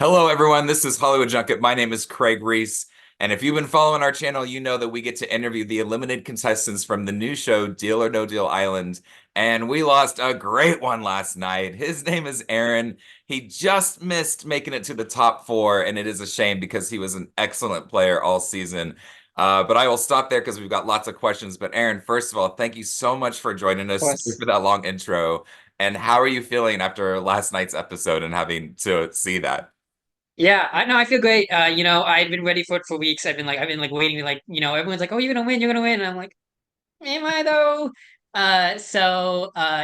Hello, everyone. This is Hollywood Junket. My name is Craig Ries. And if you've been following our channel, you know that we get to interview the eliminated contestants from the new show, Deal or No Deal Island. And we lost a great one last night. His name is Aron. He just missed making it to the top four, and it is a shame because he was an excellent player all season. But I will stop there because we've got lots of questions. But Aron, first of all, thank you so much for joining Of us. Sorry course. for that long intro. And how are you feeling after last night's episode and having to see that? Yeah, I know I feel great. I've been ready for it for weeks. I've been waiting to everyone's like, "Oh, you're gonna win." And I'm like, "Am I though?" I've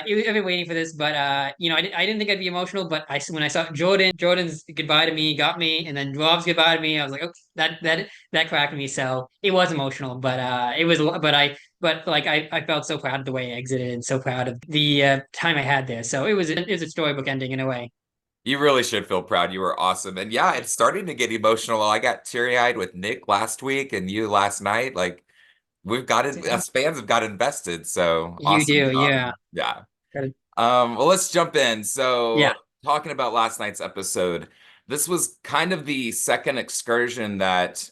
been waiting for this, but I didn't think I'd be emotional, but when I saw Jordan's goodbye to me got me, and then Rob's goodbye to me, I was like, "Oh, that cracked me." So it was emotional, but I felt so proud of the way I exited and so proud of the time I had there. So it was a storybook ending in a way. You really should feel proud. You were awesome. And yeah, it's starting to get emotional. I got teary-eyed with Nick last week and you last night. Like we've got it, us fans have got invested. So You awesome do, job. yeah. Yeah. Gotta- Well, let's jump in. Yeah. So talking about last night's episode, this was kind of the second excursion that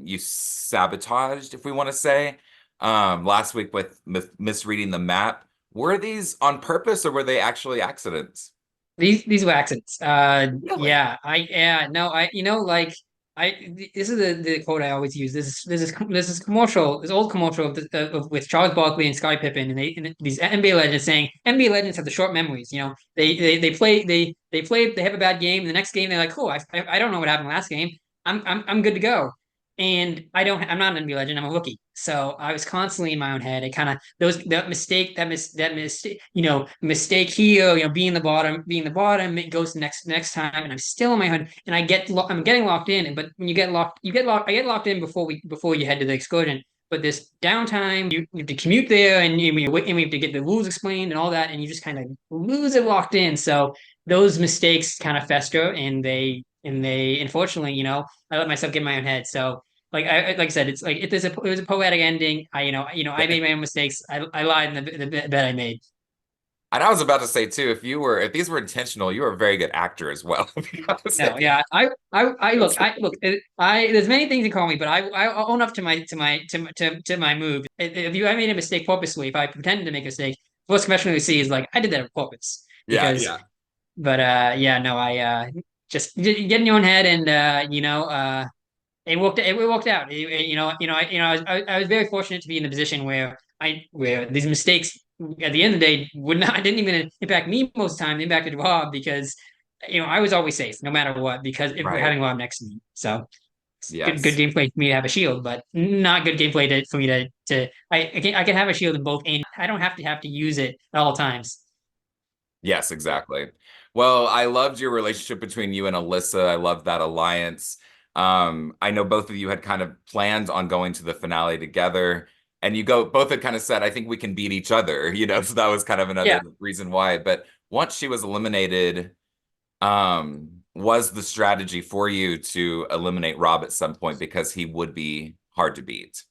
you sabotaged, if we want to say, last week with misreading the map. Were these on purpose or were they actually accidents? These were accidents. Really? Yeah, no, this is the quote I always use. This old commercial with Charles Barkley and Scottie Pippen, and these NBA legends saying NBA legends have the short memories. They have a bad game, and the next game they're like, cool, I don't know what happened last game. I'm good to go. And I'm not an NBA legend. I'm a rookie. So I was constantly in my own head. It kind of those that mistake, mistake here, being the bottom, it goes next time, and I'm still in my head, and I'm getting locked in. But when I get locked in before you head to the excursion. But this downtime, you have to commute there, and we have to get the rules explained and all that, and you just kind of lose it locked in. So those mistakes kind of fester, and they unfortunately, I let myself get in my own head. So like I said, it's like it was a poetic ending. I made my own mistakes. I lied in the bet I made. And I was about to say too, if these were intentional, you were a very good actor as well. Because No, yeah, there's many things you call me, but I own up to my move. If I made a mistake purposely, if I pretended to make a mistake, what's commissioner see is like I did that on purpose yeah, because, yeah. but yeah, no, I just get in your own head and it worked out. I was very fortunate to be in a position where these mistakes at the end of the day would not didn't even impact me most of the time. They impacted Rob because I was always safe no matter what because if we're Right. having Rob next to me. So it's good Yes. gameplay for me to have a shield, but not good gameplay for me to I can have a shield in both and I don't have to use it at all times. Yes, exactly. Well, I loved your relationship between you and Alyssa. I love that alliance. I know both of you had kind of planned on going to the finale together, and both had kind of said, I think we can beat each other, so that was kind of another Yeah. reason why. But once she was eliminated, was the strategy for you to eliminate Rob at some point because he would be hard to beat?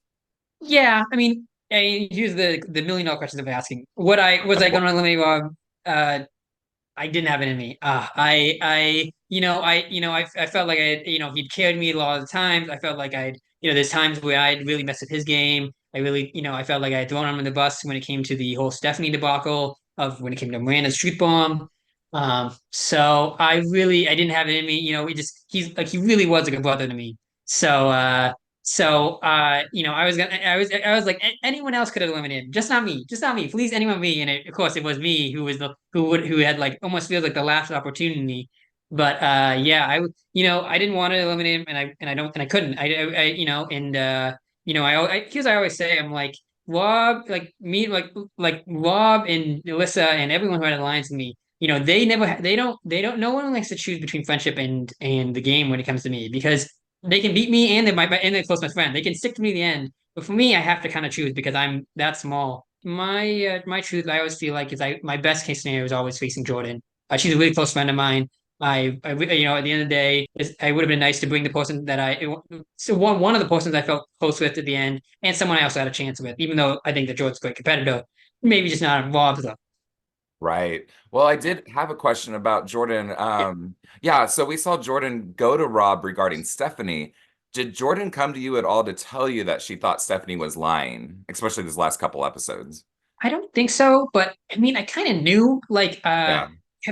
Yeah, I mean, here's the $1 million questions I'm asking. What I was Of I going course. to eliminate Rob? I didn't have it in me. I felt like he'd carried me a lot of the times. I felt like there's times where I'd really messed with his game. I felt like I had thrown him in the bus when it came to the whole Stephanie debacle of when it came to Miranda's truth bomb. So I didn't have it in me. He really was like a brother to me. So, I was like anyone else could have eliminated him, just not me. Please, anyone me. And of course, it was me who had like almost feels like the last opportunity. But yeah, I didn't want to eliminate him, and I couldn't. Here's I always say, I'm like Rob, like Rob and Alyssa and everyone who had alliance with me. They don't. No one likes to choose between friendship and the game when it comes to me because they can beat me and they're close my friend. They can stick to me to the end. But for me, I have to kind of choose because I'm that small. My truth, I always feel like is my best case scenario is always facing Jordan. She's a really close friend of mine. At the end of the day, I would have been nice to bring the person so one of the persons I felt close with at the end, and someone I also had a chance with, even though I think that Jordan's a great competitor, maybe just not involved though. Right. Well, I did have a question about Jordan. Yeah, so we saw Jordan go to Rob regarding Stephanie. Did Jordan come to you at all to tell you that she thought Stephanie was lying, especially these last couple episodes? I don't think so, but I mean, I kind of knew. Like, Yeah.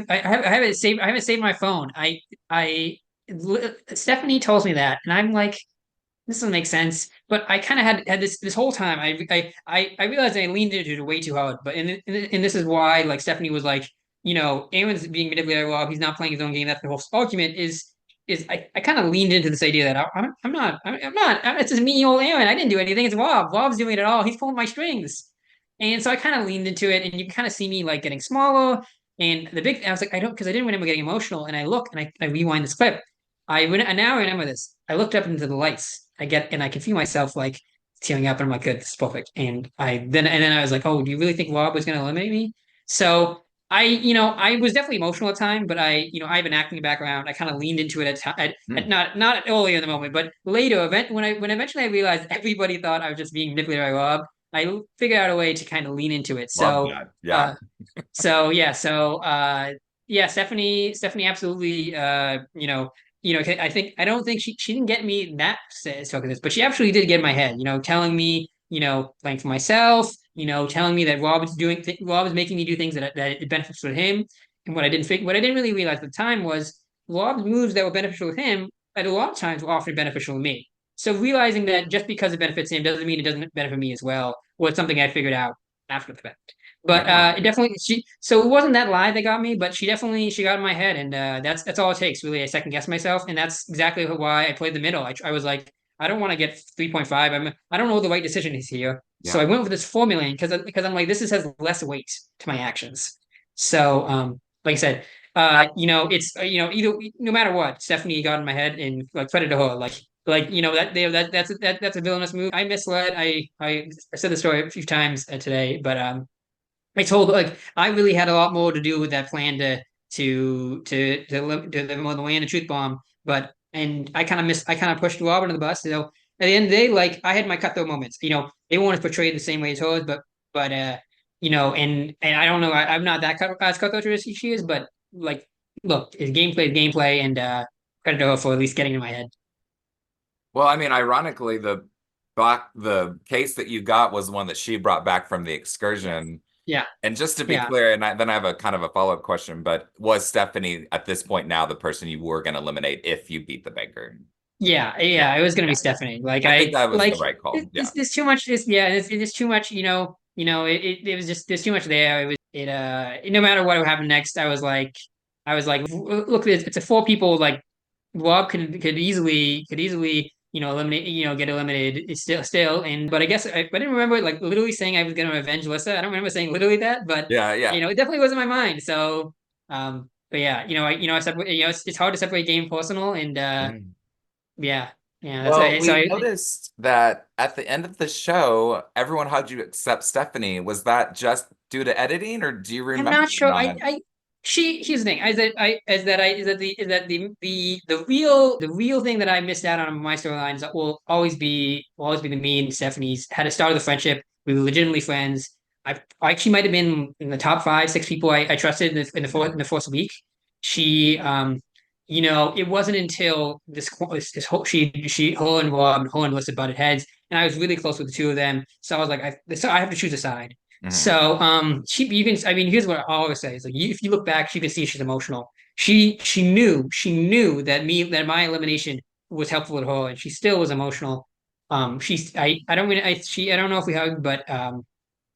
I have it saved. I have it saved on my phone. I, Stephanie tells me that, and I'm like, this doesn't make sense. But I kind of had this whole time. I realized I leaned into it way too hard. But and this is why like Stephanie was like, Aaron's being manipulated while he's not playing his own game. That's the whole argument. Is I kind of leaned into this idea that I'm not. It's just me, old Aaron. I didn't do anything. It's Rob. Rob's doing it all. He's pulling my strings. And so I kind of leaned into it, and you kind of see me like getting smaller. And the big, I was like, I don't, because I didn't remember getting emotional. And I look and I rewind this clip. And now I remember this. I looked up into the lights. And I can feel myself like tearing up, and I'm like, good, this is perfect. And then I was like, oh, do you really think Rob was going to eliminate me? So I was definitely emotional at the time, but I have an acting background. I kind of leaned into it at Hmm. not earlier in the moment, but later, when eventually I realized everybody thought I was just being manipulated by Rob, I figured out a way to kind of lean into it. Love So, that. Yeah. uh, so yeah, so yeah, Stephanie absolutely I don't think she didn't get me that stuck with this, but she absolutely did get in my head, telling me, playing for myself, telling me that Rob was making me do things that it benefits for him. And what I didn't really realize at the time was Rob's moves that were beneficial to him at a lot of times were often beneficial to me. So realizing that just because it benefits him doesn't mean it doesn't benefit me as well was something I figured out after the fact. But Yeah. it definitely she so it wasn't that lie that got me, but she got in my head, and that's all it takes really. I second guess myself, and that's exactly why I played the middle. I was like, I don't want to get 3.5. I don't know what the right decision is here, so Yeah. I went with this formula because I'm like this has less weight to my actions. So like I said, it's either no matter what, Stephanie got in my head, and like credit to her, that's a villainous move. I misled. I said the story a few times today, but I told like I really had a lot more to do with that plan to land a truth bomb, but and I kind of pushed Rob under the bus. So at the end of the day, like I had my cutthroat moments. They weren't as portrayed the same way as hers, but and I don't know. I'm not that as cutthroat as she is, but like look, gameplay is gameplay, and credit to her for at least getting in my head. Well, I mean, ironically, the case that you got was one that she brought back from the excursion. Yeah, And just to be yeah. clear, then I have a kind of a follow-up question, but was Stephanie at this point now the person you were going to eliminate if you beat the banker? Yeah, Yeah. yeah, it was gonna be Yeah. Stephanie. Like I think that was the like right call. Yeah. there's too much. It's too much. It was just there's too much there. No matter what would happen next, I was like, look, it's a four people like Rob could easily eliminate get eliminated. It's still but I guess I didn't remember like literally saying I was gonna avenge Alyssa. I don't remember saying literally that, but Yeah, yeah. it definitely was in my mind. So but yeah, I separate. It's hard to separate game and personal, and Mhm. yeah, yeah. Well, So we noticed that at the end of the show, everyone hugged you except Stephanie. Was that just due to editing, or do you I'm remember not or sure. not? Here's the thing. Is that the real thing that I missed out on in my storylines will always be the me and Stephanie's had a start of the friendship. We were legitimately friends. I actually might have been in the top five, six people I trusted in the first week. She it wasn't until this whole she her and Rob and her and Alyssa butted heads, and I was really close with the two of them. So I was like, I have to choose a side. Mhm. So you can I mean here's what I always say is like if you look back, you can see she's emotional. She knew that my elimination was helpful to her, and she still was emotional. She's I don't mean I don't know if we hugged, but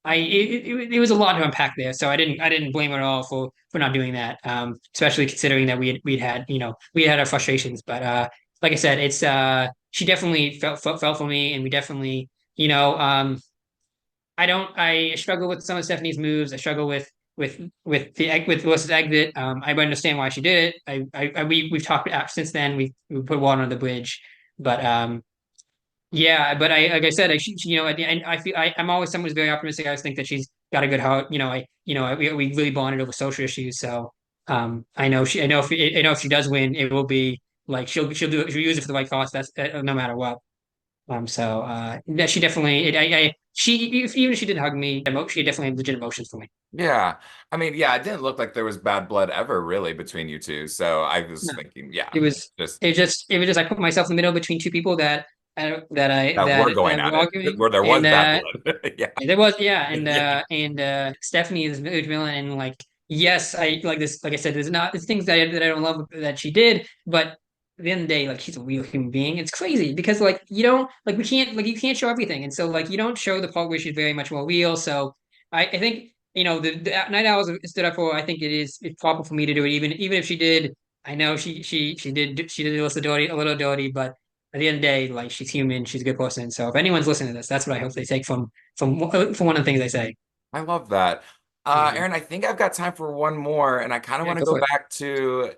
it was a lot to unpack there. So I didn't blame her at all for not doing that. Especially considering that we'd had we had our frustrations, but like I said, it's she definitely felt for me, and we definitely you know I struggle with some of Stephanie's moves. I struggle with Alyssa's exit. I understand why she did it. We've talked since then. We put water on the bridge, but yeah. But I like I said, at the end, I feel I'm always someone who's very optimistic. I always think that she's got a good heart. We really bonded over social issues. So I know if she does win, it will be like she'll use it for the right cause. That's no matter what. Yeah, she definitely, even if she did hug me, she definitely had legit emotions for me. Yeah. I mean, yeah, it didn't look like there was bad blood ever really between you two. So I was No, thinking, yeah, it was, just it was just, I put myself in the middle between two people that we're going that at were it arguing, where there was and bad blood. Yeah. there was, yeah, Yeah. and Stephanie is Village Villain, and like, yes, I like this. Like I said, there's things that I don't love that she did, but at the end of the day, like she's a real human being. It's crazy because like you don't like we can't like you can't show everything, and so like you don't show the part where she's very much more real. So I think the Night Owls stood up for. I think it's proper for me to do it, even if she did. I know she did a little dirty, but at the end of the day, like she's human, she's a good person. So if anyone's listening to this, that's what I hope they take from one of the things they say. I love that. Mhm. Aaron, I think I've got time for one more, and I kind of Yeah, want to go go for it. back to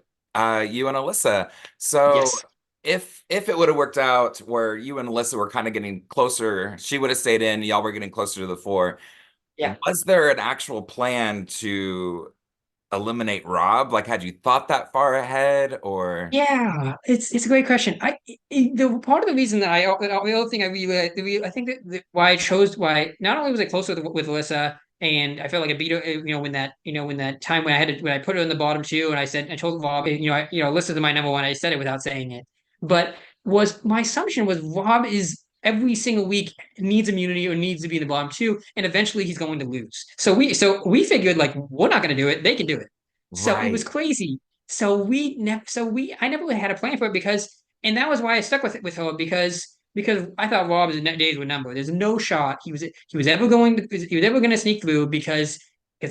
you and Alyssa. So Yes. if it would have worked out where you and Alyssa were kind of getting closer, she would have stayed in, y'all were getting closer to the four. Yeah. Was there an actual plan to eliminate Rob? Like, had you thought that far ahead, or Yeah, it's a great question. The part of the reason that the other thing I really, I think that why I chose why not only was I closer with Alyssa and I felt like I beat her, when that time when I put her in the bottom two and I told Rob, Alyssa's my number one. I said it without saying it, but was my assumption was Rob is every single week needs immunity or needs to be in the bottom two, and eventually he's going to lose. So we figured like we're not going to do it; they can do it. So it was right, crazy. I never really had a plan for it and that was why I stuck with her because I thought Rob's days were numbered. There's no shot he was ever going to sneak through because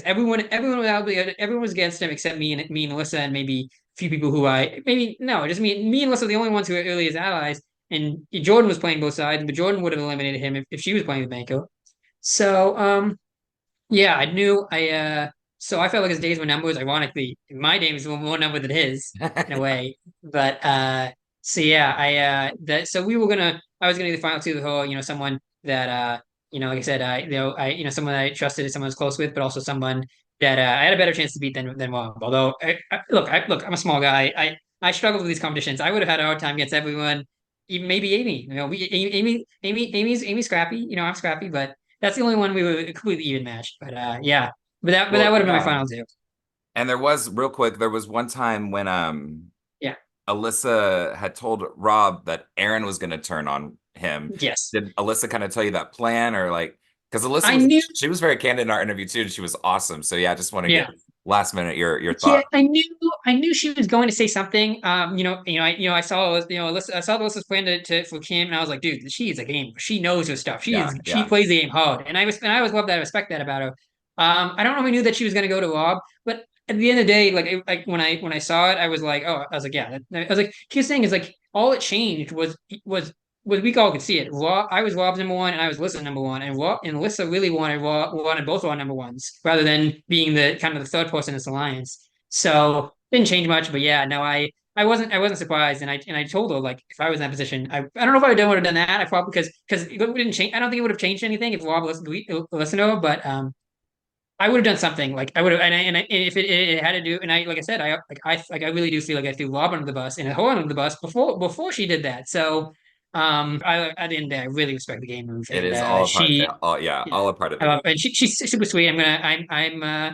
everyone was against him except me and Alyssa and maybe a few people who I maybe no just me and Alyssa are the only ones who were early as allies and Jordan was playing both sides but Jordan would have eliminated him if she was playing with Banco. So yeah, I knew I so I felt like his days were numbers. Ironically, my days were more numbered than his in a way. But so yeah, so we were gonna I was gonna do the final two with her, someone that like I said, someone I trusted, someone I was close with, but also someone that I had a better chance to beat than Rob. Although I'm a small guy. I struggle with these competitions. I would have had a hard time against everyone, even maybe Amy. Amy's scrappy. I'm scrappy, but that's the only one we were completely even matched. But yeah, but that well, would have been my yeah. final two. And there was real quick, there was one time when Yeah. Alyssa had told Rob that Aaron was going to turn on him. Yes. Did Alyssa kind of tell you that plan, or like, because Alyssa I knew. she was very candid in our interview too, and she was awesome. So yeah, I just want to Yeah. get last minute your Yeah, thought. I knew she was going to say something. I saw, I saw Alyssa's plan for Kim, and I was like, dude, she is a game. She knows her stuff. Yeah, She yeah. plays the game hard, and I always love that. I respect that about her. I don't know if I knew that she was going to go to Rob, but at the end of the day, like when I saw it, I was like, oh, I was like, yeah. I was like, here's the thing is like all it changed was we all could see it. I was Rob's number one, and I was Alyssa's number one, and Alyssa really wanted both of our number ones rather than being the kind of the third person in this alliance. So didn't change much, but yeah, no, I wasn't surprised, and I told her like if I was in that position, I don't know if I would have done that. I probably because it didn't change. I don't think it would have changed anything if Rob listened to her, but I would have done something like I would have, and if it had to do, and I like I said, I really do feel like I threw Rob under the bus and her under the bus before she did that. So at the end of the day, I really respect the game move, It and is all a part, she all yeah, yeah. all a part of I the game. love, and she's super sweet.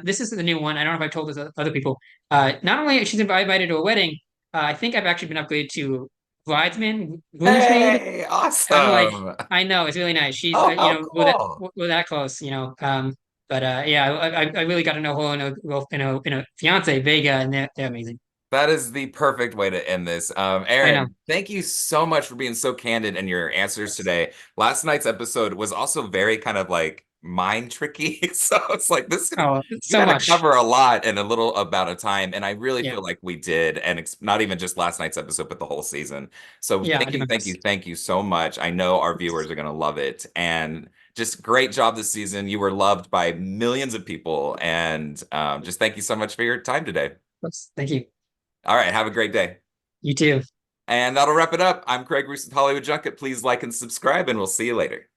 This is the new one. I don't know if I've told this to other people. Not only she's invited to a wedding, I think I've actually been upgraded to groomsmaid. Hey, I'm like, awesome. I know it's really nice. She's, Oh, how cool. we're that close, But yeah, I really got to know her and her fiance Vega, and they're amazing. That is the perfect way to end this. I know. Aaron, thank you so much for being so candid in your answers today. Last night's episode was also very kind of like mind tricky. So it's like this, Oh, you so had to much. cover a lot in a little amount of time. And I really Yeah, feel like we did. And it's not even just last night's episode, but the whole season. So yeah, I thank did you, my thank you, best. thank you so much. I know our viewers are going to love it. And just great job this season. You were loved by millions of people. And just thank you so much for your time today. Thank you. All right. Have a great day. You too. And that'll wrap it up. I'm Craig Ries with Hollywood Junket. Please like and subscribe, and we'll see you later.